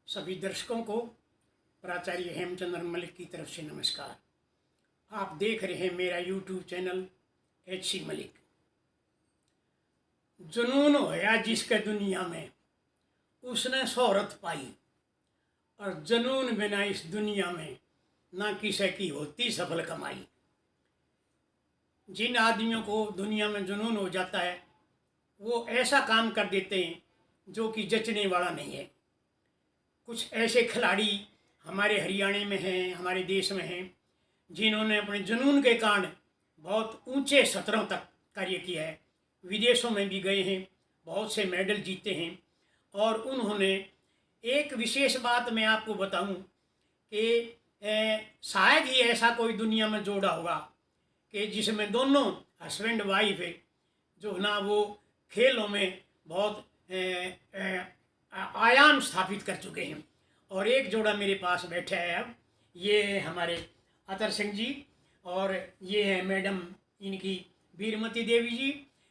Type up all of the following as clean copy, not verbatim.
सभी दर्शकों को प्राचार्य हेमचंद्र मलिक की तरफ से नमस्कार। आप देख रहे हैं मेरा यूट्यूब चैनल HC मलिक। जुनून होया जिसके दुनिया में उसने शोहरत पाई, और जुनून बिना इस दुनिया में ना किसी की होती सफल कमाई। जिन आदमियों को दुनिया में जुनून हो जाता है वो ऐसा काम कर देते हैं जो कि जचने वाला नहीं है। कुछ ऐसे खिलाड़ी हमारे हरियाणा में हैं, हमारे देश में हैं, जिन्होंने अपने जुनून के कारण बहुत ऊंचे सतरों तक कार्य किया है। विदेशों में भी गए हैं, बहुत से मेडल जीते हैं। और उन्होंने एक विशेष बात मैं आपको बताऊं कि शायद ही ऐसा कोई दुनिया में जोड़ा होगा कि जिसमें दोनों हस्बैंड वाइफ है जो ना वो खेलों में बहुत आयाम स्थापित कर चुके हैं। और एक जोड़ा मेरे पास बैठा है। अब ये हमारे अतर सिंह जी और ये है मैडम इनकी वीरमती देवी जी।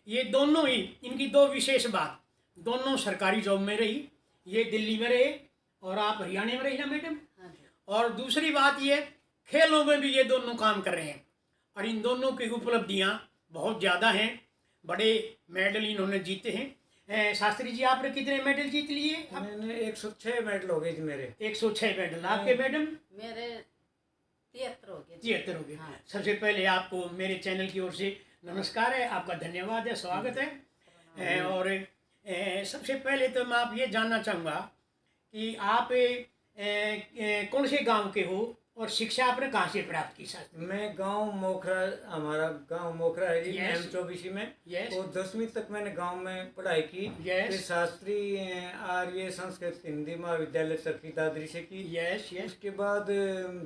ये दोनों ही, इनकी दो विशेष बात, दोनों सरकारी जॉब में रही। ये दिल्ली में रहे और आप हरियाणा में रही ना मैडम। और दूसरी बात ये, खेलों में भी ये दोनों काम कर रहे हैं और इन दोनों की उपलब्धियां बहुत ज़्यादा हैं। बड़े मेडल इन्होंने जीते हैं। शास्त्री जी, आपने कितने मेडल जीत लिए? मैंने 106 मेडल हो गए जी मेरे। 106 मेडल। आपके मैडम? मेरे 73 हो गए। 73 हो गए। हाँ। सबसे पहले आपको मेरे चैनल की ओर से नमस्कार है, आपका धन्यवाद है, स्वागत है। और सबसे पहले तो मैं आप ये जानना चाहूँगा कि आप कौन से गांव के हो और शिक्षा आपने कहाँ से प्राप्त की? शास्त्री, मैं गांव मोखरा, हमारा गांव मोखरा है जी। Yes. M24 में। Yes. और 10वीं तक मैंने गांव में पढ़ाई की। Yes. फिर शास्त्री आर्य संस्कृत हिंदी महाविद्यालय चरखी दादरी से की। यस यस उसके बाद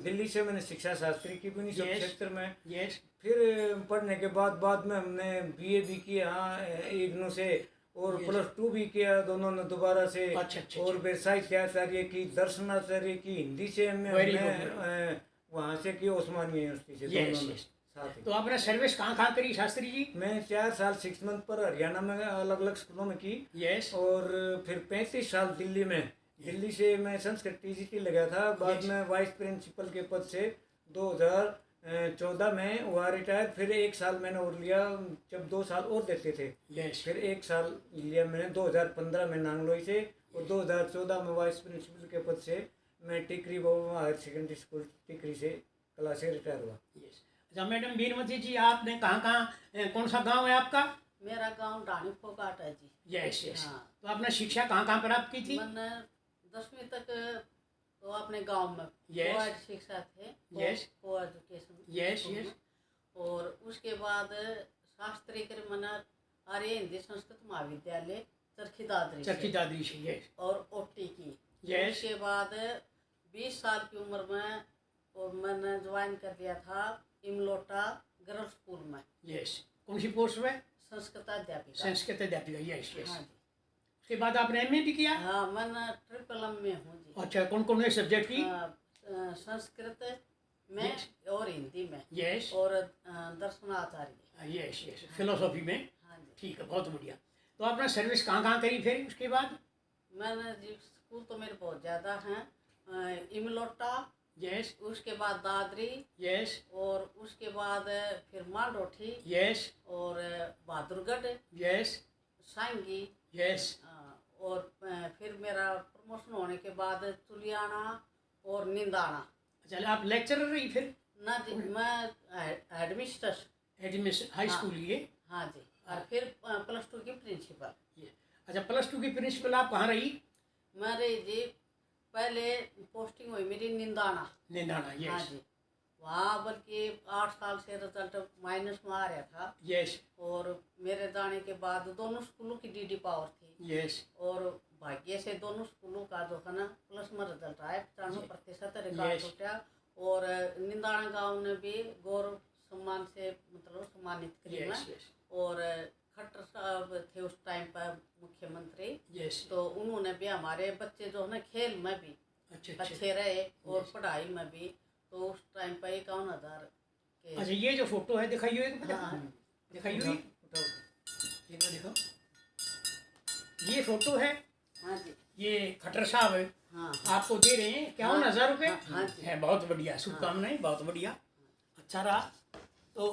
दिल्ली से मैंने शिक्षा शास्त्री की 1975 में। यस। फिर पढ़ने के बाद में हमने BA भी किया यहाँ इग्नू से, और Yes. +2 भी किया दोनों ने दोबारा से। अच्छा। और फिर साहित्याचार्य की, दर्शनाचार्य की हिंदी से Very हमने वहाँ से की, ओस्मानी यूनिवर्सिटी से। Yes, दोनों ने yes. साथ ही। तो आपने सर्विस कहाँ करी शास्त्री जी? मैं 4 साल 6 मंथ पर हरियाणा में अलग अलग स्कूलों में की। यस। और फिर 35 साल दिल्ली में। दिल्ली से मैं संस्कृत TGT लगा था। बाद Yes. में वाइस प्रिंसिपल के पद से 2014 में हुआ रिटायर। फिर 1 साल मैंने और लिया, जब 2 साल और देते थे। यस। फिर 1 साल लिया मैंने 2015 में नांगलोई से। और 2014 में वाइस प्रिंसिपल के पद से मैं टिकरी बाबा हायर सेकेंडरी स्कूल टिकरी से क्लास से रिटायर हुआ। यस। अच्छा मैडम वीरमती जी, आपने कहाँ कौन सा गांव है आपका? मेरा गांव डाणी फोगाट है जी। Yes yes. हाँ। तो आपने शिक्षा कहाँ प्राप्त की थी? मैंने 10वीं तक तो अपने गांव में Yes. को-एड शिक्षा थे। Yes. को एजुकेशन। Yes, yes. और उसके बाद शास्त्री के मैंने आर्य हिंदी संस्कृत महाविद्यालय चरखी दादरी से। यस। और OT की। Yes. उसके बाद 20 साल की उम्र में और मैंने ज्वाइन कर लिया था इमलोटा गर्ल्स स्कूल में। यस। कौन सी पोस्ट में? संस्कृत अध्यापिका। संस्कृत अध्यापिका। Yes yes. हाँ जी। उसके बाद आपने MA भी किया? हाँ, मैंने ट्रिपल में हूँ जी। अच्छा, कौन कौन से सब्जेक्ट की? संस्कृत में Yes. और हिंदी में। यस। और दर्शनाचार्य। Yes yes. फिलोसॉफी में। हाँ जी। ठीक है, बहुत बढ़िया। तो आपने सर्विस कहाँ करी फिर उसके बाद? मैंने जी स्कूल तो मेरे बहुत ज़्यादा हैं। इमलोटा, यस उसके बाद दादरी, यस और उसके बाद फिर मालरोठी, यस और बहादुरगढ़, यस सांगी, यस। और फिर मेरा प्रमोशन होने के बाद तुलियाना और निंदाना। चल, आप लेक्चरर रही फिर? ना जी, मैं हेडमिस्ट्रेस। एडमिशन हाई हाँ। स्कूल ये? हाँ जी। और फिर +2 की प्रिंसिपल। ये अच्छा, +2 की प्रिंसिपल आप कहाँ रही? मेरे जी पहले पोस्टिंग हुई मेरी निंदाना। निंदाना। हाँ यस जी। वहाँ बल्कि 8 साल से रिजल्ट माइनस में आ रहा था। यस और मेरे जाने के बाद दोनों स्कूलों की DD पावर थी। यस। और भाग्य से दोनों स्कूलों का जो है ना प्लस में रिजल्ट आया, 95% रिकॉर्ड Yes. टूटा। और निंदाना गांव ने भी गौरव सम्मान से मतलब सम्मानित किया। यस यस और खट्टर साहब थे उस टाइम पर मुख्यमंत्री। यस। तो उन्होंने भी हमारे बच्चे जो है ना खेल में भी अच्छा अच्छे रहे और Yes. पढ़ाई में भी। तो उस टाइम पर 51,000 के। अच्छा, ये जो फोटो है दिखाइए एक बार। हाँ। दिखाइए, उठाओ। एक बार देखो। ये फोटो है हाँ जी। ये खट्टर साहब हाँ आपको दे रहे हैं 51,000 रुपये। हाँ जी। है, बहुत बढ़िया, शुभकामनाएं, बहुत बढ़िया, अच्छा रहा। तो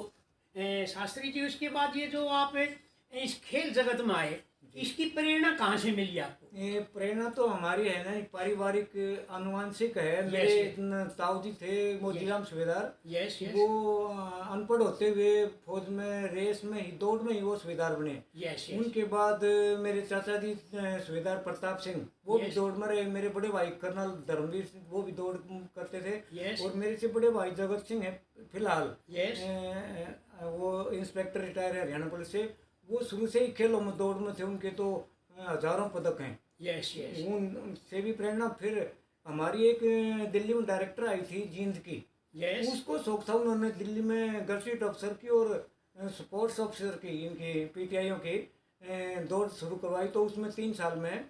शास्त्री जी, उसके बाद ये जो आप इस खेल जगत में आए, इसकी प्रेरणा कहाँ से मिली आपको? ये प्रेरणा तो हमारी है ना, पारिवारिक आनुवंशिक है। Yes, मेरे yes. ताऊ जी थे मोतीराम सूबेदार, यस यस वो अनपढ़ होते हुए फौज में रेस में ही दौड़ में ही वो सूबेदार बने। यस यस उनके बाद मेरे चाचा जी सूबेदार प्रताप सिंह, वो भी Yes. दौड़ में रहे। मेरे बड़े भाई कर्नल धर्मवीर सिंह, वो भी दौड़ करते थे। Yes. और मेरे से बड़े भाई जगत सिंह है फिलहाल, यस वो इंस्पेक्टर रिटायर है हरियाणा पुलिस से। वो शुरू से ही खेलों में दौड़ में थे, उनके तो हजारों पदक हैं। यस यस उनसे भी प्रेरणा। फिर हमारी एक दिल्ली में डायरेक्टर आई थी जींद की, यस उसको शौक था, उन्होंने दिल्ली में गजट ऑफिसर की और स्पोर्ट्स ऑफिसर की, इनकी पीटीआईओं की दौड़ शुरू करवाई। तो उसमें 3 साल में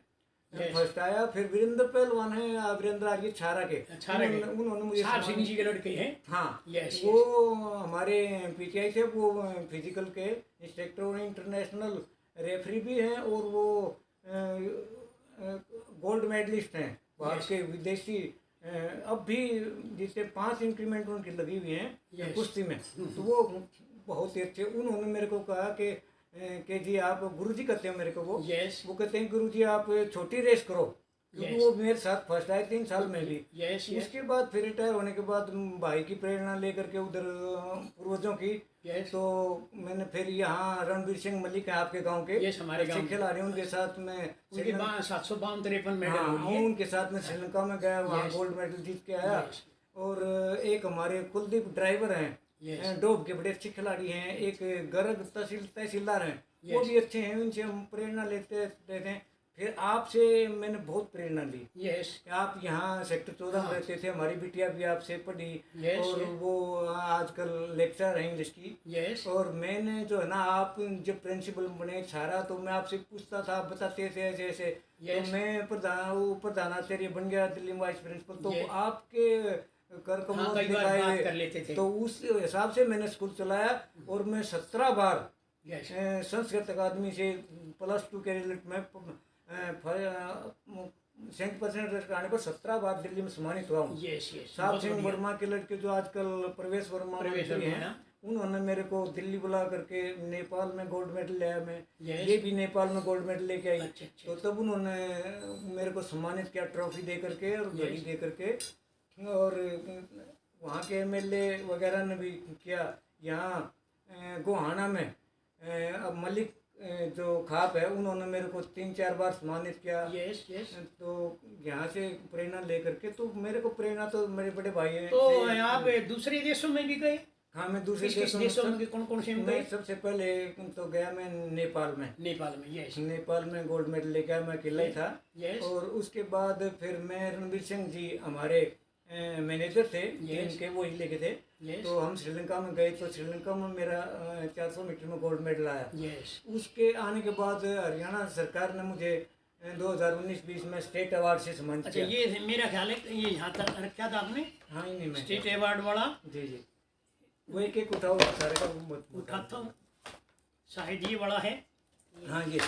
Yes. फर्स्ट आया। फिर वीरेंद्र पहलवान है, वीरेंद्र आर्य छारा के, छारा के। उन्होंने मुझे साहब सिंह जी के लड़के हैं। हाँ Yes, वो हमारे पीटीआई से, वो फिजिकल के इंस्ट्रक्टर और इंटरनेशनल रेफरी भी हैं, और वो गोल्ड मेडलिस्ट हैं भारत Yes. के विदेशी। अब भी जिससे 5 इंक्रीमेंट उनकी लगी हुई हैं Yes. कुश्ती में, तो वो बहुत ही अच्छे। उन्होंने मेरे को कहा कि जी आप, गुरुजी कहते हैं मेरे को वो यस वो कहते हैं गुरुजी आप छोटी रेस करो, क्योंकि Yes. वो मेरे साथ फर्स्ट आए 3 साल में भी। यस यस उसके बाद फिर रिटायर होने के बाद भाई की प्रेरणा लेकर के उधर पूर्वजों की, यस तो मैंने फिर यहाँ रणवीर सिंह मलिक है आपके गांव के, Yes, हमारे गांव के। खिलाड़ी, उनके साथ में उनके 752 मेडल हाँ, हुई है। उनके साथ में श्रीलंका में गया, वहाँ Yes. गोल्ड मेडल जीत के आया। Yes. और एक हमारे कुलदीप ड्राइवर हैं, Yes. डोब के बड़े अच्छे खिलाड़ी हैं। एक गर्ग तहसीलदार हैं, वो Yes. भी अच्छे हैं, उनसे हम प्रेरणा लेते रहते हैं। फिर आपसे मैंने बहुत प्रेरणा ली। यस आप यहाँ सेक्टर 14 में रहते थे, हमारी बिटिया भी आपसे पढ़ी, Yes, और yes. वो आजकल लेक्चर है इंग्लिश की। यस और मैंने जो है ना, आप जब प्रिंसिपल बने सारा, तो मैं आपसे पूछता था, आप बताते थे ऐसे ऐसे। Yes. तो मैं प्रधानाचार्य बन गया दिल्ली में, वाइस प्रिंसिपल। तो Yes. आपके कर कमलों हाँ, कई बार बात कर लेते थे। तो उस हिसाब से मैंने स्कूल चलाया। और मैं 17 बार यस संस्कृत अकादमी से +2 के रिजल्ट में 100% आने पर 17 बार दिल्ली में सम्मानित हुआ हूँ। यस यस साहब सिंह वर्मा के लड़के जो आजकल प्रवेश वर्मा प्रवेश मंत्री वर्मा, हैं, उन्होंने मेरे को दिल्ली बुला करके नेपाल में गोल्ड मेडल लाया। मैं Yes. ये भी नेपाल में गोल्ड मेडल लेके आई। अच्छा, अच्छा। तो तब उन्होंने मेरे को सम्मानित किया, ट्रॉफी दे करके और घड़ी दे करके। और वहाँ के एमएलए वगैरह ने भी किया। यहाँ गोहाना में अब मलिक जो खाप है, उन्होंने मेरे को 3-4 बार सम्मानित किया। यस यस तो यहाँ से प्रेरणा लेकर के, तो मेरे को प्रेरणा तो मेरे बड़े भाई हैं तो से- आप दूसरे देशों में भी गए? हाँ, मैं दूसरे किस देशों देशों में में कौन कौन से में मैं गए? सबसे पहले तो गया मैं नेपाल में। नेपाल में। यस नेपाल में गोल्ड मेडल लेके आया, मैं अकेला ही था। यस और उसके बाद फिर मैं रणवीर सिंह जी हमारे मैनेजर थे, Yes. जिनके वो ही लेके थे। यस तो हम श्रीलंका में गए, तो श्रीलंका में मेरा 400 मीटर में गोल्ड मेडल आया। यस उसके आने के बाद हरियाणा सरकार ने मुझे 2019-20 में स्टेट अवार्ड से सम्मानित अच्छा, किया। ये मेरा ख्याल है ये यहाँ तक रखा था आपने, हाँ, ही नहीं मैं स्टेट अवार्ड वाला। जी जी, वो एक उठाओ सारे का वो मत उठाता हूँ, शायद ये वाला है। हाँ, ये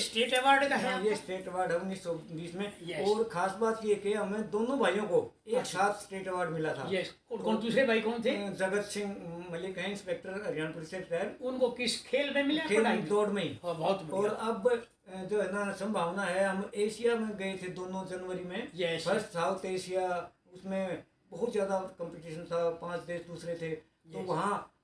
स्टेट अवार्ड का है हाँ, ये आपको? स्टेट अवार्ड है 1920 में। Yes. और खास बात ये कि हमें दोनों भाइयों को एक साथ स्टेट अवार्ड मिला था। यस कौन दूसरे भाई कौन थे? जगत सिंह मलिक हैं, इंस्पेक्टर हरियाणा पुलिस से रिटायर, उनको किस खेल में मिला? खेल पढ़ाई में? दौड़ में ही। हाँ, बहुत और बढ़िया। अब जो है ना, संभावना है, हम एशिया में गए थे दोनों जनवरी में। Yes. फर्स्ट साउथ एशिया, उसमें बहुत ज़्यादा कंपटीशन था, 5 देश दूसरे थे। तो Yes. वहाँ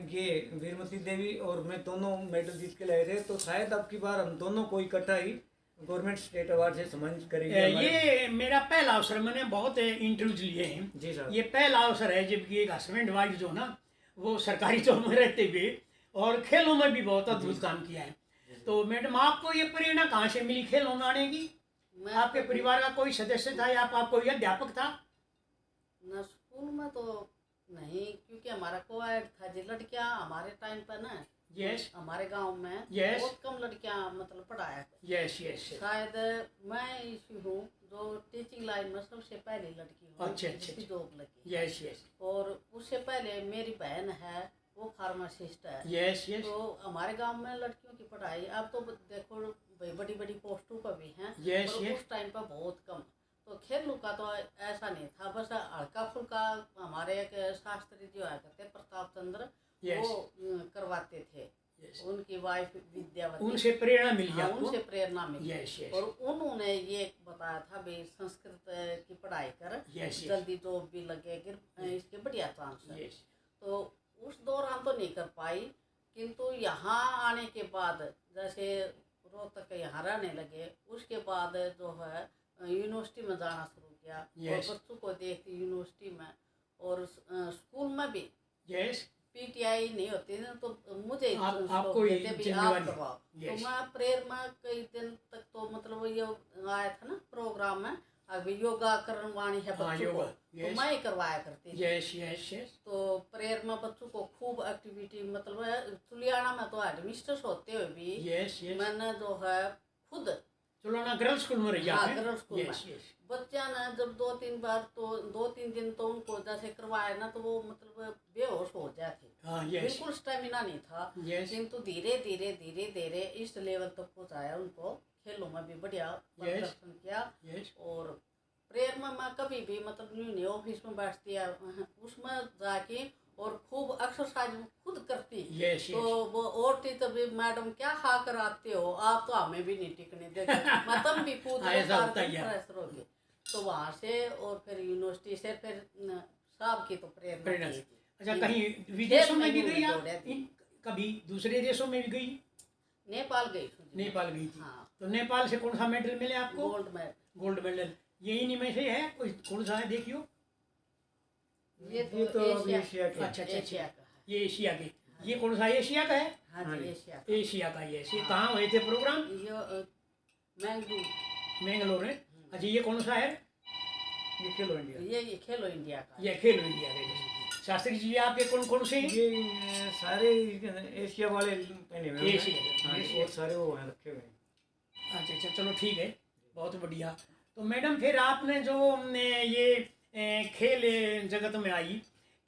ये वीरमती देवी और मैं दोनों मेडल जीत के लाए थे। तो शायद अब की बार हम दोनों को इकट्ठा ही गवर्नमेंट स्टेट अवार्ड से सम्मानित करेंगे हमारे। ये मेरा पहला अवसर, मैंने बहुत इंटरव्यूज लिए हैं। जी साहब। ये पहला अवसर है जबकि एक हस्बैंड वाइफ जो ना, वो सरकारी जॉब में रहते हुए और खेलों में भी बहुत अद्भुत काम किया है। तो मैडम, आपको ये प्रेरणा कहाँ से मिली खेलों में आने की? मैं आपके परिवार का कोई सदस्य था या आप कोई अध्यापक था? न स्कूल में तो नहीं, क्योंकि हमारा कोएड था जी। लड़कियां हमारे टाइम पर ना, यस हमारे गांव में Yes. बहुत कम लड़कियां मतलब पढ़ाया करती। यस यस शायद मैं इसी हूँ जो टीचिंग लाइन में सबसे पहली लड़की हूँ अच्छा, जिसकी अच्छा। जॉब लगी। यस यस और उससे पहले मेरी बहन है, वो फार्मासिस्ट है। यस यस तो हमारे गांव में लड़कियों की पढ़ाई, अब तो देखो भाई बड़ी बड़ी पोस्टों पर भी हैं, Yes, पर yes. उस टाइम पर बहुत कम। तो खेलों का तो ऐसा नहीं था, बस हल्का फुल्का हमारे एक शास्त्री जी आया करते प्रताप चंद्र, Yes. वो करवाते थे। Yes. उनकी वाइफ विद्यावती, उनसे प्रेरणा मिली हाँ, आपको? उनसे प्रेरणा मिली। Yes, yes. और उन्होंने ये बताया था भाई संस्कृत की पढ़ाई कर, Yes, yes. जल्दी जॉब भी लगेगी, इसके बढ़िया चांस है। Yes. तो उस दौरान तो नहीं कर पाई, किंतु यहाँ आने के बाद जैसे रोहतक यहाँ रहने लगे, उसके बाद जो है यूनिवर्सिटी में जाना शुरू किया। Yes. और बच्चों को देखती यूनिवर्सिटी में और स्कूल में भी Yes. पीटीआई नहीं होती ना, तो मुझे ही आपको स्टॉप ही देते भी, जिम्मेवारी। आप करवाओ। Yes. तो मैं प्रेयर में कई दिन तक तो मतलब ये आया था ना प्रोग्राम में, अभी योगा करण वाणी है हाँ, बच्चों को, योगा। तो Yes. मैं ही करवाया करती थी। Yes, yes, yes. तो प्रेयर में बच्चों को खूब एक्टिविटी, मतलब तुलियाना में तो हेडमिस्ट्रेस होते हुए भी Yes, yes. मैंने जो है खुद, चलो ना गर्ल्स स्कूल में रही हाँ, आप? गर्ल्स स्कूल Yes, में। yes. बच्चा ना जब 2-3 दिन तो उनको जैसे करवाया ना, तो वो मतलब बेहोश हो जाते, हाँ, yes. बिल्कुल स्टेमिना नहीं था। Yes. किंतु धीरे धीरे इस लेवल तक पहुंचाया उनको, खेलों में भी बढ़िया प्रदर्शन किया। Yes. और प्रेयर में मैं कभी भी मतलब यूँ नहीं ऑफिस में बैठती है, उसमें जाके और खूब एक्सरसाइज खुद करती। Yes, तो yes. वो और थी तभी, मैडम क्या खा कर आते हो आप, तो हमें भी नहीं टिकने देते, मतलब भी कूद हाँ, ऐसा होता ही है। प्रेशर हो गए। तो वहाँ से और फिर यूनिवर्सिटी से फिर साहब की तो प्रेरणा प्रेरणा से। थी। अच्छा, कहीं विदेशों में भी खेल में गई भी आप? दौड़े थे। कभी दूसरे देशों में भी गई? नेपाल गई थी। नेपाल गई थी। हाँ, तो नेपाल से कौन सा मेडल मिले आपको? Gold medal. Gold medal. ये इन्हीं में से है कोई? कौन सा है देखियो? ये ये तो अब एशिया एशिया के। अच्छा, अच्छा, एशिया अच्छा। का है। ये एशिया के। ये कौन सा एशिया का है? हाँ हाँ जी, जी। एशिया का। एशिया का। ये कहाँ हुए थे प्रोग्राम? ये मैंगलूर, मैंगलोर है। अच्छा, ये कौन सा है? ये खेलो इंडिया। ये खेलो इंडिया का है। ये खेलो इंडिया के। शास्त्री जी आपके कौन कौन से हैं? ये सारे एशिया वाले पहने हुए हैं। एशिया। हाँ, एशिया। और सारे वो हैं रखे हुए हैं। अच्छा, अच्छा, चलो ठीक है, बहुत बढ़िया। तो मैडम फिर आपने जो ये खेल जगत में आई,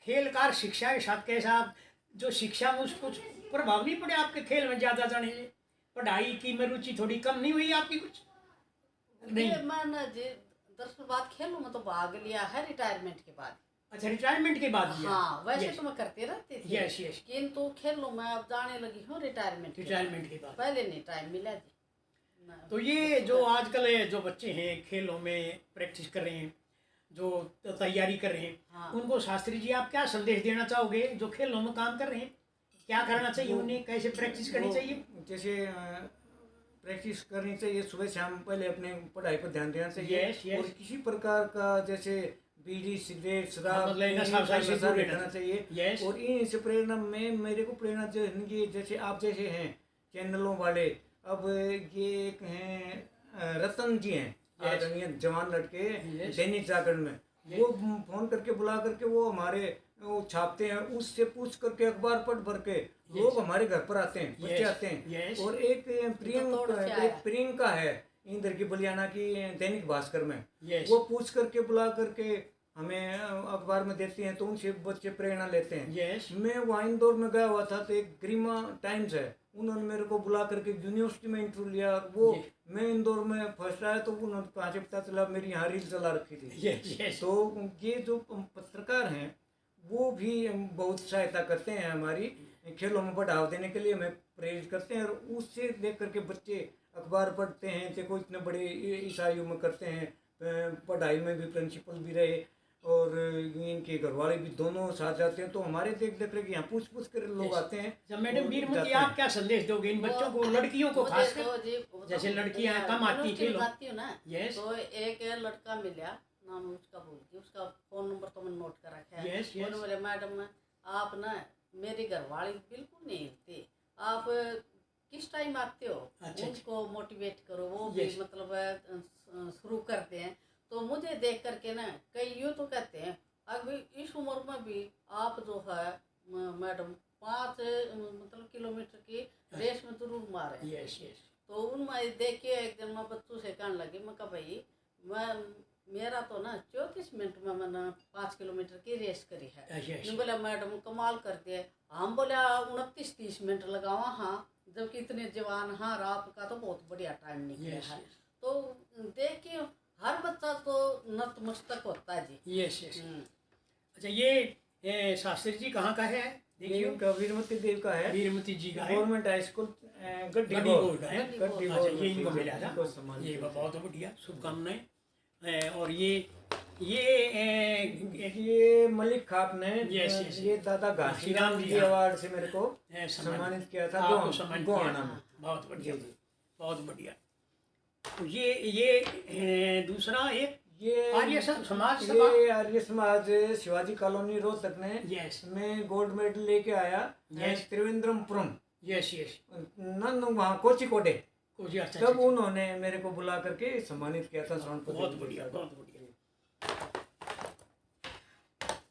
खेलकार शिक्षा के साथ कैसा आप जो शिक्षा में उसको कुछ प्रभाव नहीं पड़े आपके खेल में ज़्यादा जाने से? पढ़ाई की में रुचि थोड़ी कम नहीं हुई आपकी कुछ? नहीं। ये मैंने जी दरअसल बात खेलों में तो भाग लिया है रिटायरमेंट के बाद। अच्छा, रिटायरमेंट के बाद लिया? हाँ, वैसे Yes. तो मैं करती रहती थी। Yes, yes. किंतु खेलों में अब जाने लगी हूँ रिटायरमेंट रिटायरमेंट के बाद। पहले नहीं टाइम मिला जी। तो ये जो आजकल जो बच्चे हैं खेलों में प्रैक्टिस कर रहे हैं, जो तैयारी कर रहे हैं, हाँ। उनको शास्त्री जी आप क्या संदेश देना चाहोगे जो खेलों में काम कर रहे हैं? क्या करना चाहिए उन्हें? कैसे प्रैक्टिस करनी वो चाहिए? जैसे प्रैक्टिस करनी चाहिए, सुबह शाम पहले अपने पढ़ाई पर ध्यान देना चाहिए। Yes, yes. और किसी प्रकार का जैसे बीड़ी सिगरेट हाँ, शराब मतलब इन इनका नशा से नशा दूर नहीं रहना करना चाहिए। Yes. और इन से प्रेरणा में मेरे को प्रेरणा जो ये जैसे आप जैसे हैं चैनलों वाले, अब ये एक हैं रतन जी हैं, Yes. आदरणीय जवान लड़के Yes. दैनिक जागरण में, Yes. वो फोन करके बुला करके वो हमारे वो छापते हैं, उससे पूछ करके अखबार पढ़ भर के लोग हमारे घर पर आते हैं, बच्चे Yes. आते हैं। Yes. और एक तोड़ से आया। प्रियंका है इंदर की बलियाना की दैनिक भास्कर में, Yes. वो पूछ करके बुला करके हमें अखबार में देती हैं, तो उनसे बच्चे प्रेरणा लेते हैं। Yes. मैं वहाँ इंदौर में गया हुआ था, तो एक ग्रीमा टाइम्स है, उन्होंने मेरे को बुला करके यूनिवर्सिटी में इंटरव्यू लिया। वो Yes. मैं इंदौर में फर्स्ट आया, तो उन्होंने कहाँ से पता चला मेरी यहाँ रील चला रखी थी। Yes, yes. तो ये जो पत्रकार हैं वो भी बहुत सहायता करते हैं हमारी खेलों में बढ़ावा देने के लिए, हमें प्रेरित करते हैं। और उससे देख करके बच्चे अखबार पढ़ते हैं, देखो इतने बड़े इस आयु में करते हैं, पढ़ाई में भी प्रिंसिपल भी रहे और इनके घर वाले भी दोनों साथ जाते हैं। तो हमारे देख देख रहे यहाँ पूछ पूछ कर लोग Yes. आते हैं। जब मैडम और वीरमती जाते आप हैं। क्या संदेश दोगे इन बच्चों को, लड़कियों को मुझे खासकर? तो जी बताऊं, जैसे लड़कियां मैं कम आती यूनिवर्सिटी खेलों। में जाती हूँ ना, Yes. तो एक लड़का मिला, नाम उसका भूल गई, उसका फोन नंबर तो मैंने नोट कर रखा है। Yes, yes. उन्होंने बोले मैडम आप ना मेरी घरवाली बिल्कुल नहीं हिलती, आप किस टाइम आते हो, अच्छा, उनको मोटिवेट करो, वो Yes. भी मतलब शुरू करते हैं। तो मुझे देख करके ना कई यूँ तो कहते हैं अभी इस उम्र में भी आप जो है मैडम 5 मतलब किलोमीटर की रेस में जरूर मारे। Yes, yes. तो उनमें देख के एक दिन मैं बच्चों से कहने लगी, मैं कहा भाई मैं मेरा तो ना 34 मिनट में मैंने 5 किलोमीटर की रेस करी है। Yes. ने बोला मैडम कमाल कर दिए, हम बोले 29-30 मिनट लगावा, हाँ जबकि इतने जवान, हाँ आपका तो बहुत बढ़िया टाइम निकला यस है। तो देख के हर बच्चा तो नतमस्तक होता है जी। Yes yes. अच्छा ये शास्त्री जी कहाँ का है? ये देखियो इनका वीरमती देव का है, वीरमती जी का है, गवर्नमेंट हाई स्कूल गड्डी गड्डीगोड़। गोल्ड का है। गड्डी अच्छा ये इनको जी, मिला था, इनको सम्मानित ये किया था। बहुत बढ़िया, शुभकामनाएं। और ये ये मलिक खाप ने यस, यस, ये दादा घासीराम जी हाँ। अवार्ड से मेरे को सम्मानित सम्मानित किया था आपको सम्मानित किया। गोहाना में। बहुत बढ़िया, जी, जी। बहुत बढ़िया। तो ये दूसरा एक ये आर्य समाज सभा। ये आर्य समाज शिवाजी कॉलोनी रोहतक ने यस मैं गोल्ड मेडल लेके आया। यस। त्रिवेंद्रमपुरम यस यस। नंद वहाँ कोचिकोडे, कुछ अच्छा तब अच्छा, उन्होंने मेरे को बुला करके सम्मानित किया था स्वर्ण पदक बहुत के बढ़िया, साथ। बहुत बढ़िया।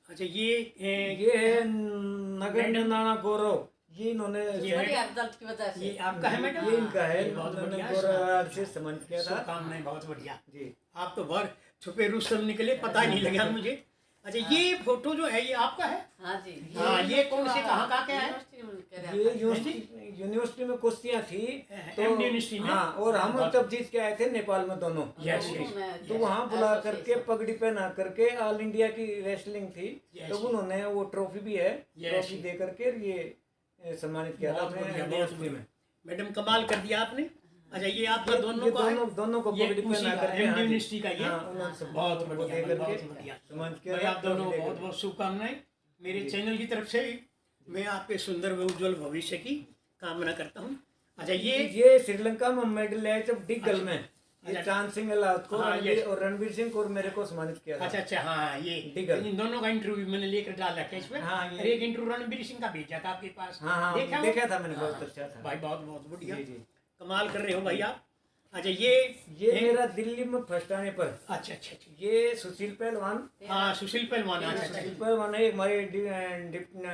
अच्छा ये ये है नगर नाना गौरव, ये इन्होंने ये बढ़िया रिजल्ट की वजह से। ये आपका है मैडम? ये इनका है, ये बहुत इन्होंने बढ़िया, गौरव अवार्ड से सम्मानित किया था। शुभकामनाएं, बहुत बढ़िया। जी, आप तो बहुत छुपे रुस्तम निकले, पता ही नहीं लगा मुझे। अच्छा ये फोटो जो है ये आपका है? हाँ जी। हाँ, ये कौन से कहाँ का क्या है? यूनिवर्सिटी में करा ये था। यूनिवर्सिटी में कुश्तियाँ थी तो MD यूनिवर्सिटी में? हाँ, और हम बहुत- तब जीत के आए थे नेपाल में दोनों। यस दोनों यस। में तो वहाँ बुला करके एसोसिएशन। पगड़ी पहना करके ऑल इंडिया की रेसलिंग थी, Yes, तो yes. उन्होंने वो ट्रॉफी भी है, Yes, ट्रॉफी yes. दे करके ये सम्मानित किया था बहुत अपने बढ़िया, बहुत यूनिवर्सिटी बढ़िया। में। मैडम कमाल कर दिया आपने। अच्छा ये आपका दोनों ये का है? दोनों को ये पगड़ी उसी पहना का, करके MD हाँ जी। यूनिवर्सिटी का ये? हाँ, उन्होंने सब बहुत को बढ़िया, दे करके बहुत बढ़िया। सम्मानित किया भाई था, आप दोनों को ट्रॉफी दे बहुत करके। बहुत शुभकामनाएं मेरे जी। चैनल की तरफ से भी। मैं आपके सुंदर व उज्जवल भविष्य की कामना करता हूँ। अच्छा ये श्रीलंका में मेडल है जब डिगल में, ये अच्छा। चांद सिंह अलाउत को हाँ, ये- और रणवीर सिंह को और मेरे को सम्मानित किया था। अच्छा अच्छा, हाँ ये डिगल। इन दोनों का इंटरव्यू मैंने लेकर डाला है इसमें। हाँ, ये- और एक इंटरव्यू रणबीर सिंह का भेजा था आपके पास। हाँ हाँ, देखा वो? देखा था मैंने, हाँ, बहुत अच्छा था भाई बहुत बहुत बढ़िया, जी, जी। कमाल कर रहे हो भाई आप। अच्छा ये मेरा दिल्ली में फर्स्ट आने पर, अच्छा अच्छा अच्छा, ये सुशील पहलवान, हाँ सुशील पहलवान। अच्छा सुशील अच्छा, पहलवान है, हमारे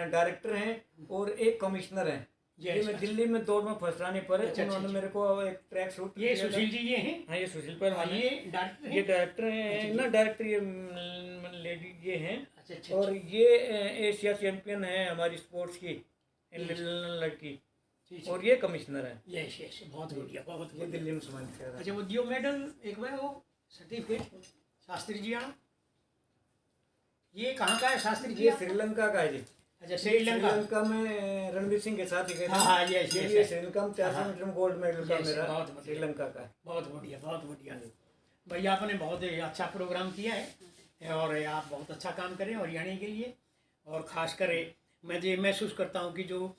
डायरेक्टर हैं और एक कमिश्नर हैं। Yes, ये मैं अच्छा। दिल्ली में दौड़ में फर्स्ट आने पर अच्छा, उन्होंने अच्छा। मेरे को एक ट्रैक सूट ये सुशील जी ये हैं? हाँ, ये सुशील हाँ, पहलवान है। ये डॉक्टर ये हैं? डायरेक्टर हैं अच्छा, ना, डायरेक्टर ये लेडी ये हैं। अच्छा अच्छा और अच्छा, ये एशिया चैंपियन है हमारी स्पोर्ट्स की Yes. लड़की, ठीक है। और ये कमिश्नर है। यस यस, बहुत बढ़िया, बहुत ये बढ़िया। दिल्ली में सम्मानित किया था। अच्छा वो दियो मेडल एक बार वो सर्टिफिकेट शास्त्री जी आना, ये कहाँ का है शास्त्री जी ये आपका? श्रीलंका का है जी। अच्छा श्रीलंका। श्रीलंका में रणवीर सिंह के साथ ही गए थे। हाँ, हाँ, yes, ये yes, ये yes. श्रीलंका में 400 हाँ, मीटर में गोल्ड मेडल का yes, मेरा बहुत बढ़िया। श्रीलंका का है। बहुत बढ़िया, बहुत बढ़िया। भैया आपने बहुत ही अच्छा प्रोग्राम किया है और आप बहुत अच्छा काम करें हरियाणा के लिए। और खासकर मैं ये महसूस करता हूँ कि जो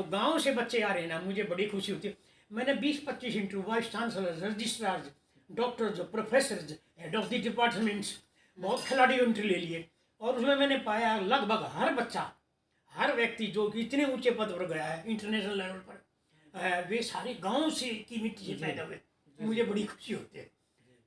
गांव से बच्चे आ रहे हैं ना, मुझे बड़ी खुशी होती है। मैंने 20-25 interview vice chancellor, registrar, doctors, professor, head of the departments, बहुत खिलाड़ी इंटरव्यू ले लिए और उसमें मैंने पाया लगभग हर बच्चा, हर व्यक्ति जो कि इतने ऊंचे पद पर गया है इंटरनेशनल लेवल पर, वे सारे गांव से की मिट्टी से पैदा हुए। मुझे बड़ी खुशी होती है।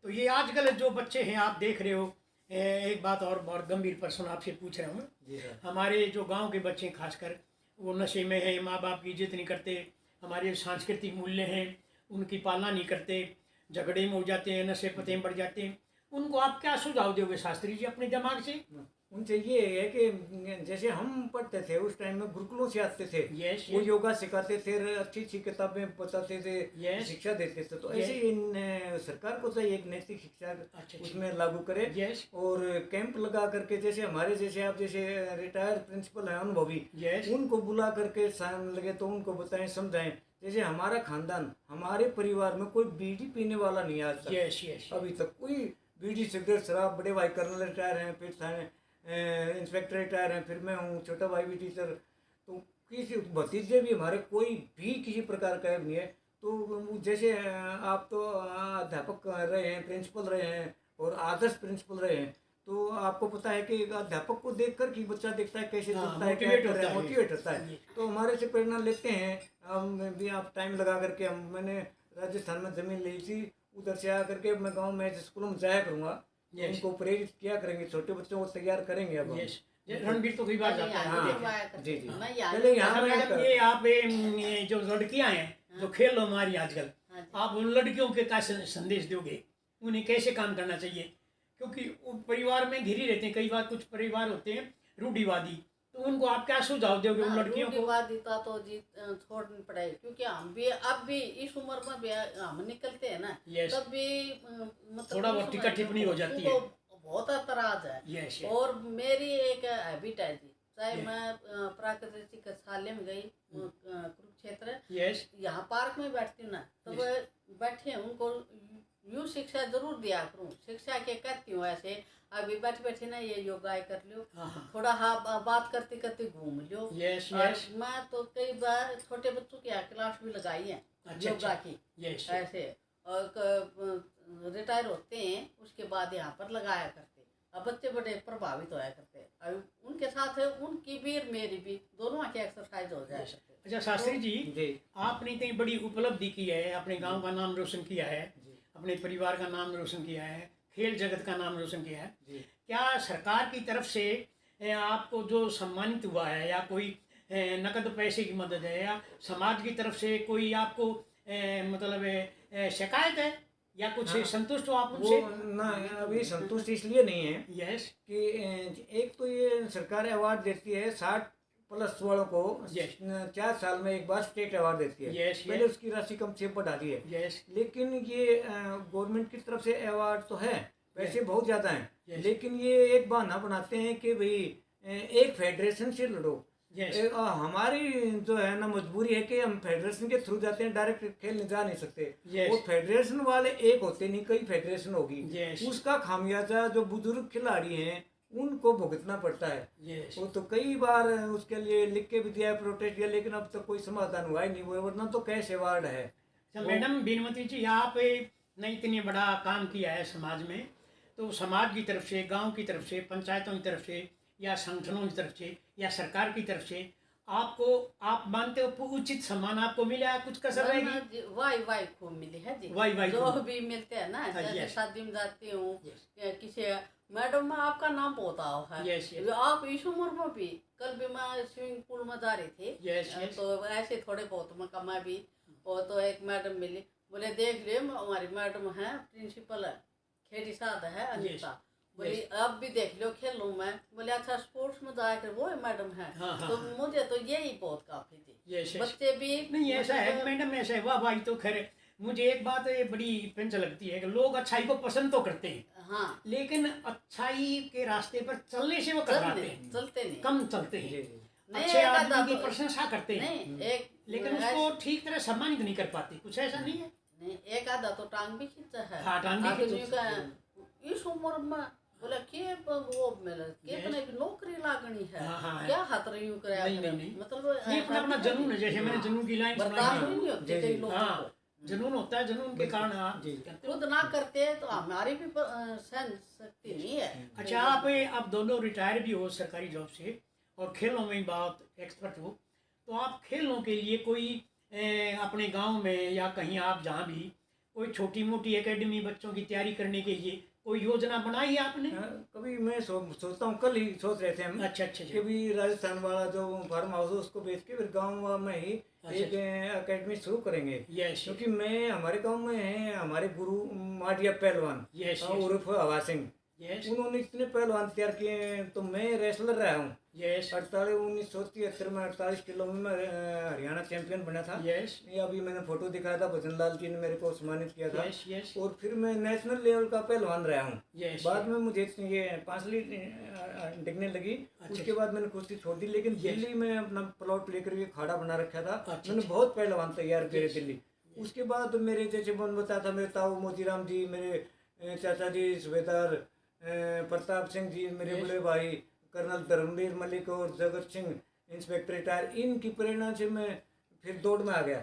तो ये आजकल जो बच्चे हैं आप देख रहे हो, एक बात और बहुत गंभीर प्रश्न आपसे पूछ रहा हूँ मैं। जी सर। हमारे जो गांव के बच्चे खासकर वो नशे में हैं, माँ बाप की इज्जत नहीं करते, हमारे सांस्कृतिक मूल्य हैं उनकी पालना नहीं करते, झगड़े में हो जाते हैं, नशे पते में बढ़ जाते हैं। उनको आप क्या सुझाव दोगे शास्त्री जी अपने दिमाग से? उनसे ये है कि जैसे हम पढ़ते थे उस टाइम में गुरुकुलों से आते थे, यस वो योगा सिखाते थे, अच्छी अच्छी किताबें बताते थे, Yes. शिक्षा देते थे। तो Yes. ऐसे ही सरकार को चाहिए एक नैतिक शिक्षा अच्छा। उसमें लागू करे यस और कैंप लगा करके, जैसे हमारे जैसे आप जैसे रिटायर्ड प्रिंसिपल हैं अनुभवी, यस उनको बुला करके सामने लगे तो उनको बताएं, समझाएं। जैसे हमारा खानदान, हमारे परिवार में कोई बीड़ी पीने वाला नहीं है आज तक। यस यस अभी तक कोई बीड़ी सिगरेट शराब, बड़े भाई कर्नल रिटायर हैं, फिर थाने इंस्पेक्टर रिटायर हैं, फिर मैं हूँ, छोटा भाई भी टीचर, तो किसी भतीजे भी हमारे कोई भी किसी प्रकार का नहीं है। तो जैसे आप तो अध्यापक रहे हैं, प्रिंसिपल रहे हैं और आदर्श प्रिंसिपल रहे हैं, तो आपको पता है कि अध्यापक को देखकर कि बच्चा देखता है कैसे हाँ, चलता है, क्या motivate कर रहा होता है, है। मोटिवेट होता है। तो हमारे से प्रेरणा लेते हैं। हम भी आप टाइम लगा करके, मैंने राजस्थान में ज़मीन ली थी, उधर से आ करके मैं गांव में स्कूलों में जाया करूँगा, Yes. उनको प्रेरित किया करेंगे, छोटे बच्चों को तैयार करेंगे। अब हम। यस रणबीर तो कई बार जाता है। हाँ, देखिए। जी जी। मैं यहाँ पहले यहाँ अच्छा मैं मैडम ये आप ये जो लड़कियां हैं जो खेल लो हमारी आजकल, हाँ जी। आप उन लड़कियों के क्या संदेश दोगे? उन्हें कैसे काम करना चाहिए? क्योंकि वो परिवार में घिरी रहते हैं, कई बार कुछ परिवार होते हैं रूढ़िवादी, तो तो उनको आप क्या सुझाव दोगे उन लड़कियों को? रूढ़िवादिता तो जी छोड़नी पड़ेगी, क्योंकि हम भी अब भी इस उम्र में भी हम निकलते हैं ना, Yes. तब भी मतलब थोड़ा बहुत उस टीका समय टिप्पणी हो जाती है। उनको बहुत एतराज है। Yes, yes. और मेरी एक हैबिट है जी, चाहे Yes. मैं प्राकृतिक चिकित्सालय में गई कुरुक्षेत्र, यस यहाँ पार्क में बैठती हूँ ना, तो Yes. वो बैठे उनको यूँ शिक्षा जरूर दिया करूँ, शिक्षा के कहती हूँ ऐसे, अभी बैठे बैठे ना ये योगा कर लो, हाँ थोड़ा हाँ बात करते करते घूम लो। यस और यस मैं तो कई बार छोटे बच्चों की क्लास भी लगाई है अच्छा, योगा अच्छा। की यस ऐसे, और रिटायर होते हैं उसके बाद यहाँ पर लगाया करते, अब बच्चे बड़े प्रभावित होया करते, अब उनके साथ उनकी भी और मेरी भी दोनों की एक्सरसाइज हो जाए करते। अच्छा शास्त्री जी, जी आपने इतनी बड़ी उपलब्धि की है, अपने गांव का नाम रोशन किया है, जी अपने परिवार का नाम रोशन किया है, खेल जगत का नाम रोशन किया है। जी क्या सरकार की तरफ से आपको जो सम्मानित हुआ है, या कोई नकद पैसे की मदद है, या समाज की तरफ से कोई आपको मतलब शिकायत है, या कुछ हाँ, संतुष्ट हो आप वो उनसे? ना अभी संतुष्ट इसलिए नहीं है यस कि एक तो ये सरकार अवार्ड देती है 60+ वालों को, Yes. 4 साल में एक बार स्टेट अवार्ड देती है। Yes, पहले yes. उसकी राशि कम से बढ़ा दी है, यस लेकिन ये गवर्नमेंट की तरफ से अवार्ड तो है, पैसे बहुत ज़्यादा हैं, Yes. लेकिन ये एक बहाना बनाते हैं कि भाई एक फेडरेशन से लड़ो। यस हमारी जो है ना मजबूरी है कि हम फेडरेशन के थ्रू जाते हैं, डायरेक्ट खेलने जा नहीं सकते। Yes. वो फेडरेशन वाले एक होते नहीं, कई फेडरेशन होगी, Yes. उसका खामियाजा जो बुजुर्ग खिलाड़ी हैं उनको भुगतना पड़ता है। यस वो तो कई बार उसके लिए लिख के भी दिया है, प्रोटेस्ट किया, लेकिन अब तक कोई समाधान हुआ ही नहीं हुआ, वरना तो कैश अवार्ड है। अच्छा मैडम बीनमती जी, आप ने इतनी बड़ा काम किया है समाज में, तो समाज की तरफ से, गांव की तरफ से, पंचायतों की तरफ से, या संगठनों की तरफ से, या सरकार की तरफ से आपको, आप मानते हो उचित सम्मान आपको मिला है? कुछ कसर रहेगी? वाई खूब मिली है जी, वाई जो खूब। भी मिलते हैं ना, जैसे yes. शादी में जाती हूँ Yes. या किसी मैडम में आपका नाम बहुत आओ है। Yes, yes. जो आप इस उम्र में भी, कल भी मैं स्विमिंग पूल में जा रही थी, Yes, yes. तो ऐसे थोड़े बहुत में कमा भी, और तो एक मैडम मिली, बोले देख ले हमारी मैडम है, प्रिंसिपल है, खेड़ी साध है अनिता, बोली अब भी देख लो खेल लूँ मैं, बोले अच्छा स्पोर्ट्स में जाया कर, वो मैडम है। हाँ, हाँ, तो हाँ। मुझे तो यही बहुत काफी थी, Yes, yes. बच्चे भी नहीं ऐसा है मतलब- मैडम, ऐसा है। वाह भाई, तो खैर मुझे एक बात ये बड़ी पेंच लगती है कि लोग अच्छाई को पसंद तो करते हैं, हाँ लेकिन अच्छाई के रास्ते पर चलने से वो कतराते हैं, चलते नहीं, कम चलते हैं। नहीं, अच्छे एक आदमी आधा की तो- प्रशंसा करते हैं, नहीं एक लेकिन उसको ठीक तरह सम्मानित नहीं कर पाते। कुछ ऐसा नहीं है? नहीं, एक आधा तो टांग भी खींचा है। हाँ, टांग भी आदमी खींचा। का इस उम्र में बोला के वो मिले के Yes. तने नौकरी लागनी है, हाँ, हाँ, क्या हाथ रही हूँ कराया नहीं, करे? नहीं, नहीं। मतलब ये अपना अपना जुनून है, जैसे मैंने जुनून की लाइन बर्दाश्त सुनाई नहीं है। होती जी, कई जी। लोगों को, हाँ, जुनून होता है, जुनून के कारण आप जी। करते हो। खुद ना करते तो हमारी भी सहन शक्ति नहीं है। अच्छा आप दोनों रिटायर भी हो सरकारी जॉब से, और खेलों में बहुत एक्सपर्ट हो, तो आप खेलों के लिए कोई अपने गांव में या कहीं आप जहाँ भी कोई छोटी मोटी एकेडमी बच्चों की तैयारी करने के लिए कोई योजना बनाई है आपने? कभी मैं सोचता हूँ, कल ही सोच रहे थे हम अच्छा अच्छा कि अच्छा। भी राजस्थान वाला जो फार्म हाउस है उसको बेच के फिर गांव में ही एक एकेडमी शुरू करेंगे, यस क्योंकि मैं हमारे गांव में है हमारे गुरु माडिया पहलवान यस उर्फ हवा सिंह, यस उन्होंने इतने पहलवान तैयार किए हैं। तो मैं रेसलर रहा हूँ, यस 1973 में 48 किलो में मैं हरियाणा चैंपियन बना था। यस ये अभी मैंने फोटो दिखाया था, भजन लाल जी ने मेरे को सम्मानित किया था। यस यस और फिर मैं नेशनल लेवल का पहलवान रहा हूँ। यस बाद में मुझे ये पांचली दिखने लगी, उसके बाद मैंने कुश्ती छोड़ दी, लेकिन दिल्ली में अपना प्लॉट लेकर के खाड़ा बना रखा था। अच्छा, मैंने बहुत पहलवान तैयार किए दिल्ली। उसके बाद मेरे जैसे मन बताया था, मेरे ताऊ मोतीराम जी, मेरे चाचा जी सूबेदार प्रताप सिंह जी, मेरे Yes. बड़े भाई कर्नल धर्मवीर मलिक और जगत सिंह इंस्पेक्टर रिटायर, इनकी प्रेरणा से मैं फिर दौड़ में आ गया।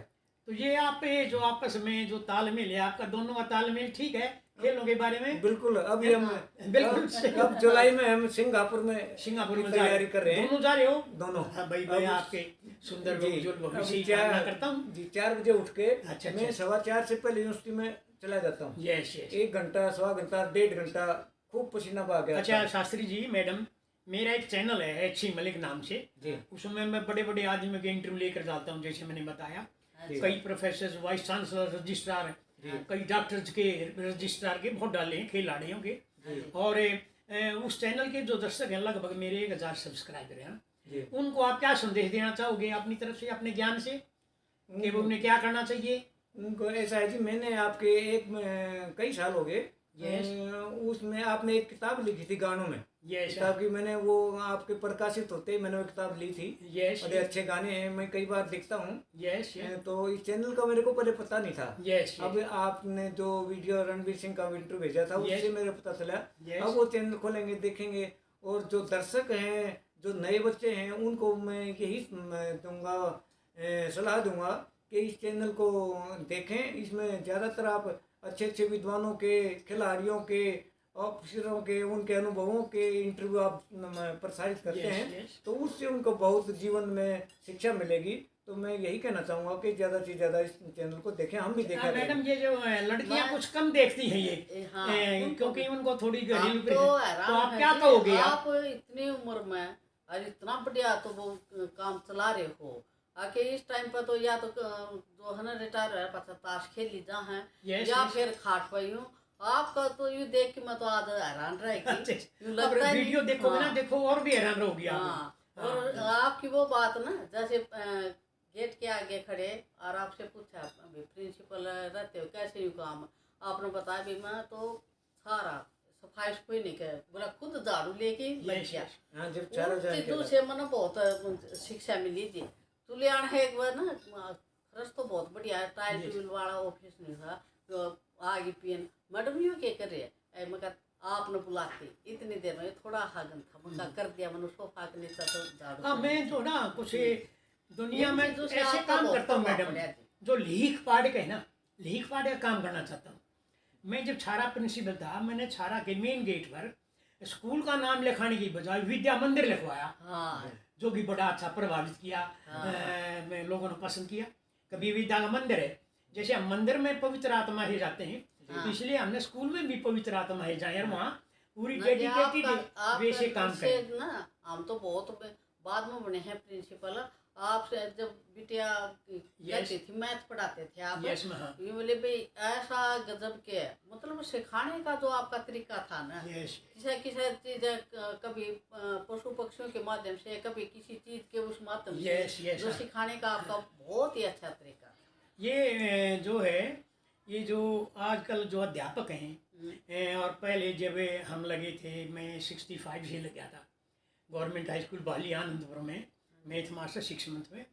तो ये आप जो आपस में जो तालमेल है आपका, दोनों का तालमेल ठीक है खेलों के बारे में? बिल्कुल। अभी हम बिल्कुल अब जुलाई में हम सिंगापुर में में तैयारी कर रहे हैं। दोनों जा रहे हो? दोनों। हाँ भाई भाई, अब आपके सुंदर जी, उज्ज्वल भविष्य अभी की कामना करता हूँ। जी 4 बजे उठ के अच्छा, मैं अच्छा। 4:15 से पहले यूनिवर्सिटी में चला जाता हूँ। Yes yes. 1 घंटा, सवा घंटा, 1.5 घंटा खूब पसीना बहा गया। अच्छा शास्त्री जी, मैडम, मेरा एक चैनल है एच मलिक नाम से, जी उसमें मैं बड़े बड़े आदमियों के इंटरव्यू लेकर जाता हूँ, जैसे मैंने बताया। जी। कई प्रोफेसर, वाइस चांसलर, रजिस्ट्रार, कई डॉक्टर्स के रजिस्ट्रार के बहुत डाले हैं, खिलाड़ियों के। और उस चैनल के जो दर्शक हैं लगभग मेरे 1000 सब्सक्राइबर हैं। जी। उनको आप क्या संदेश देना चाहोगे अपनी तरफ से, अपने ज्ञान से, कि वो उन्हें क्या करना चाहिए? उनको ऐसा है जी, मैंने आपके कई साल हो गए, Yes. उसमें आपने एक किताब लिखी थी गानों में, यस किताब की मैंने वो आपके प्रकाशित होते ही मैंने वो किताब ली थी। यस बड़े अच्छे गाने हैं, मैं कई बार देखता हूँ। यस तो इस चैनल का मेरे को पहले पता नहीं था। यस अब आपने जो वीडियो रणवीर सिंह का इंटरव्यू भेजा था Yes. उससे मेरे को पता चला। Yes. अब वो चैनल खोलेंगे, देखेंगे, और जो दर्शक हैं, जो नए बच्चे हैं, उनको मैं यही दूंगा, सलाह दूंगा कि इस चैनल को देखें। इसमें ज़्यादातर आप अच्छे अच्छे विद्वानों के, खिलाड़ियों के, ऑफिसरों के, उनके अनुभवों के इंटरव्यू आप प्रसारित करते Yes, हैं, yes. तो उससे उनको बहुत जीवन में शिक्षा मिलेगी। तो मैं यही कहना चाहूँगा कि ज़्यादा से ज़्यादा इस चैनल को देखें, हम भी देखा मैडम ये जो लड़कियां मैं- कुछ कम देखती हैं ये, हाँ, क्योंकि उनको थोड़ी आप घरेलू तो तो हैरान आप हैं क्या जी, कहोगे आप? आप इतनी उम्र में और इतना बढ़िया तो वो काम चला रहे हो, आके इस टाइम पर तो या तो जो है ना रिटायर है, पता ताश खेल ली जा है, Yes, या yes. फिर खाट पाई हूँ। आपका तो यूँ देख के मैं तो आज हैरान रहेगी, यूँ अब लगता ही वीडियो नहीं। देखोगे ना, हाँ, देखो और भी हैरान रहोगी आप। हाँ, और आपकी वो बात ना, जैसे गेट के आगे खड़े और आपसे पूछा अभी प्रिंसिपल रहते हो कैसे यूँ काम, आपने बताया भी मैं तो सारा सफाई सफाई नहीं कर, बोला खुद झाड़ू लेके लग Yes, गया। yes. हाँ, जब चारों जाए चीजों से मैंने बहुत शिक्षा मिली थी। तुलियान है एक बार ना, खर्च तो बहुत बढ़िया है, टाइल Yes. ट्यूबल वाला ऑफिस नहीं था, तो आगे पियन मैडम यूँ क्या कर रहे हैं, मैं आपने बुलाते इतनी देर में थोड़ा हागन था, मैं कर दिया, मैंने सोफा के नीचे तो झाड़ू। हाँ, मैं तो ना कुछ दुनिया में चीजों से ऐसे आपका काम बहुत करता हूँ प्रभाव मैडम, पड़ा जी। जो लीक पाड़ के ना, लीक पाड़ का काम करना चाहता हूँ। मैं जब छारा प्रिंसिपल था, मैंने छारा के मेन गेट पर स्कूल का नाम लिखाने की बजाय विद्या मंदिर लिखवाया, हाँ, जो कि बड़ा अच्छा प्रभावित किया, मैं लोगों ने पसंद किया। कभी विद्या का मंदिर है, जैसे हम मंदिर में पवित्र आत्मा ही जाते हैं, हाँ। इसलिए हमने स्कूल में भी पवित्र आत्मा ही जाए और वहाँ पूरी ना, डेडिकेटेड आपका- वे से काम से करें। ना, हम तो बहुत बाद में बने हैं प्रिंसिपल। आपसे जब बिटिया कहती थी, मैथ पढ़ाते थे आप, यस में, हाँ, ये बोले भाई ऐसा गजब के मतलब सिखाने का जो आपका तरीका था ना, यस किसी किसी चीज कभी पशु पक्षियों के माध्यम से, कभी किसी चीज के उस माध्यम Yes, से yes, जो हाँ। सिखाने का आपका बहुत ही अच्छा तरीका था। ये जो है, ये जो आजकल जो अध्यापक हैं, और पहले जब हम लगे थे, मैं 65 से लग गया था गवर्नमेंट हाई स्कूल बाली आनंदपुर में, मैथ मास्टर 6 मंथ में,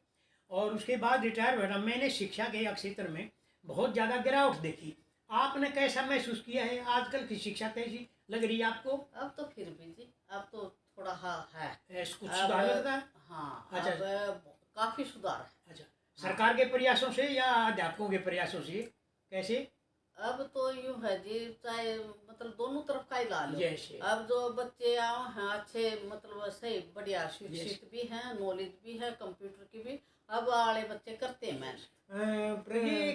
और उसके बाद रिटायर हुआ। मैंने शिक्षा के क्षेत्र में बहुत ज़्यादा गिरावट देखी। आपने कैसा महसूस किया है? आजकल की शिक्षा कैसी लग रही है आपको? अब तो फिर भी जी, अब तो थोड़ा है कुछ अब- सुधार लगता है? हाँ, अच्छा। अब काफी सुधार है। अच्छा, सरकार के प्रयासों से या अध्यापकों के प्रयासों से, कैसे? अब तो यूँ है जी, चाहे मतलब दोनों तरफ का ही ला लो। Yes, yes. अब जो बच्चे हैं अच्छे, मतलब सही बढ़िया शिक्षित भी हैं, नॉलेज भी है कंप्यूटर की भी, अब वाले बच्चे करते हैं मैथ। ये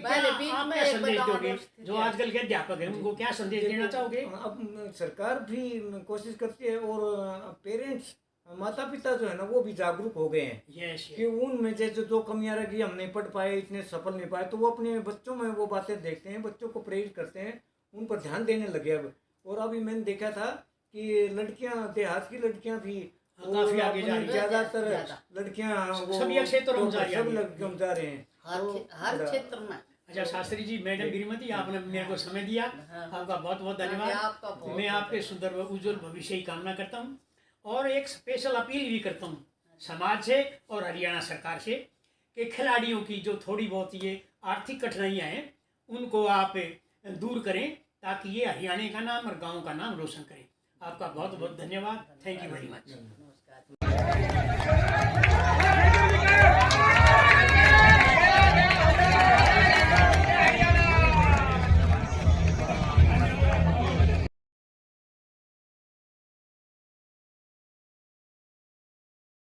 पहले क्या बीच आप में क्या एक संदेश बड़ा दोगे आदर्श जो थी। आजकल के अध्यापक हैं, उनको क्या संदेश देना चाहोगे? अब सरकार भी कोशिश करती है, और पेरेंट्स, माता पिता जो है ना, वो भी जागरूक हो गए हैं यस कि उनमें जैसे जो कमियां रही, हम नहीं पढ़ पाए, इतने सफल नहीं पाए, तो वो अपने बच्चों में वो बातें देखते हैं, बच्चों को प्रेरित करते हैं, उन पर ध्यान देने लगे अब। और अभी मैंने देखा था कि लड़कियां, देहात की लड़कियां भी हाँ, काफी आगे जा रही हैं। ज्यादातर ज्यादा। लड़कियां वो सभी क्षेत्रों में जा रही हैं। सब लड़कियों में जा रहे हैं। हर तो क्षेत्र में। अच्छा शास्त्री जी, मैडम गिरिमती, आपने मेरे को समय दिया, आपका बहुत बहुत धन्यवाद। आपका बहुत मैं आपके सुंदर व उज्जवल भविष्य की कामना करता हूँ, और एक स्पेशल अपील भी करता हूँ समाज से और हरियाणा सरकार से कि खिलाड़ियों की जो थोड़ी बहुत ये आर्थिक कठिनाइयाँ हैं, उनको आप दूर करें, ताकि ये हरियाणा का नाम और गाँव का नाम रोशन करें। आपका बहुत बहुत धन्यवाद। Thank you very much. नमस्कार।